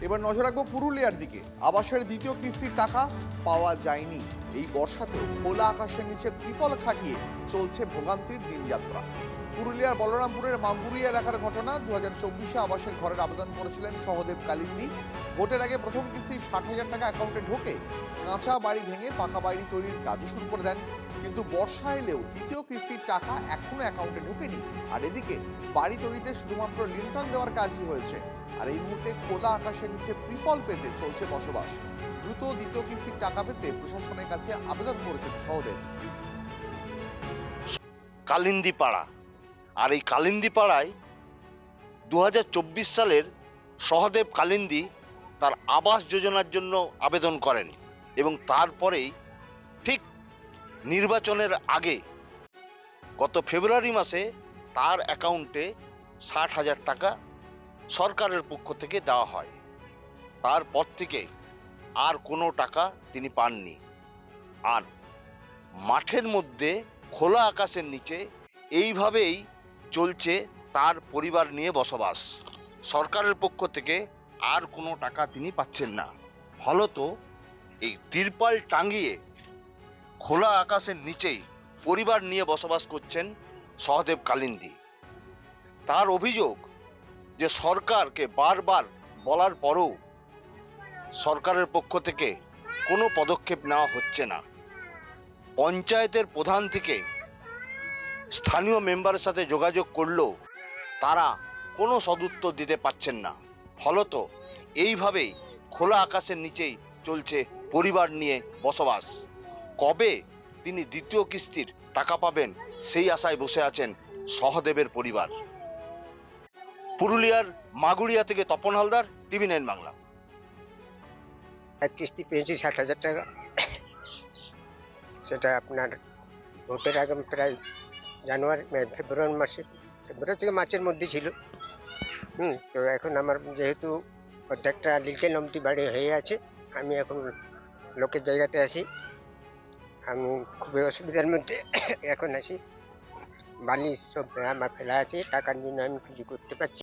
এবার নজর রাখবো পুরুলিয়ার দিকে। আবাসের দ্বিতীয় কিস্তির টাকা পাওয়া যায়নি। এই বর্ষাতেও খোলা আকাশের নিচে ত্রিপল খাটিয়ে চলছে ভোগান্তির দিনযাত্রা। পুরুলিয়ার বলরামপুরের মাগুরিয়া এলাকার ঘটনা। 2024-এ আবাসের ঘরের আবেদন করেছিলেন সহদেব কালিন্দী। ভোটের আগে প্রথম কিস্তি 60,000 টাকা অ্যাকাউন্টে ঢোকে। কাঁচা বাড়ি ভেঙে পাকা বাড়ি তৈরির কাজও শুরু করে দেন, কিন্তু বর্ষা এলেও দ্বিতীয় কিস্তির টাকা এখনো অ্যাকাউন্টে ঢোকেনি। আর এদিকে বাড়ি তৈরিতে শুধুমাত্র লিন্টন দেওয়ার কাজই হয়েছে। আর এই মুহূর্তে খোলা আকাশের নিচে ত্রিপল পেতে চলছে বসবাস। দ্রুত দ্বিতীয় কিস্তির টাকা পেতে প্রশাসনের কাছে আবেদন করেছেন সহদেব। কালিন্দী পাড়া, আর এই কালিন্দী পাড়ায় 2024 সালের সহদেব কালিন্দী তার আবাস যোজনার জন্য আবেদন করেন এবং তারপরেই ঠিক নির্বাচনের আগে গত ফেব্রুয়ারি মাসে তার অ্যাকাউন্টে 60,000 টাকা সরকারের পক্ষ থেকে দেওয়া হয়। তারপর থেকে আর কোনো টাকা তিনি পাননি। আর মাঠের মধ্যে খোলা আকাশের নিচে এইভাবেই চলছে তার পরিবার নিয়ে বসবাস। সরকারের পক্ষ থেকে আর কোনো টাকা তিনি পাচ্ছেন না। ফলত এই তিরপাল টাঙিয়ে খোলা আকাশের নিচেই পরিবার নিয়ে বসবাস করছেন সহদেব কালিন্দী। তার অভিযোগ যে সরকারকে বারবার বলার পরও সরকারের পক্ষ থেকে কোনো পদক্ষেপ নেওয়া হচ্ছে না। পঞ্চায়েতের প্রধান থেকে স্থানীয় মেম্বারের সাথে যোগাযোগ করলেও তারা কোনো সদুত্তর দিতে পারছেন না। ফলত এইভাবেই খোলা আকাশের নিচেই চলছে পরিবার নিয়ে বসবাস। কবে তিনি দ্বিতীয় কিস্তির টাকা পাবেন সেই আশায় বসে আছেন সহদেবের পরিবার। পুরুলিয়ার মাগুরিয়া থেকে তপন হালদার, TV9 বাংলা। এক কিস্তি পেয়েছি 60,000 টাকা। সেটা আপনার ভোটের আগে প্রায় ফেব্রুয়ারি থেকে মার্চের মধ্যে ছিল। তো এখন আমার যেহেতু অর্ধেকটা লিল্টন অবধি বাড়ি হয়ে আছে, আমি এখন লোকের জায়গাতে আছি। আমি খুবই অসুবিধার মধ্যে এখন আছি। বালি সব আমার ফেলা আছে, টাকার জন্য আমি কিছু করতে পারছি।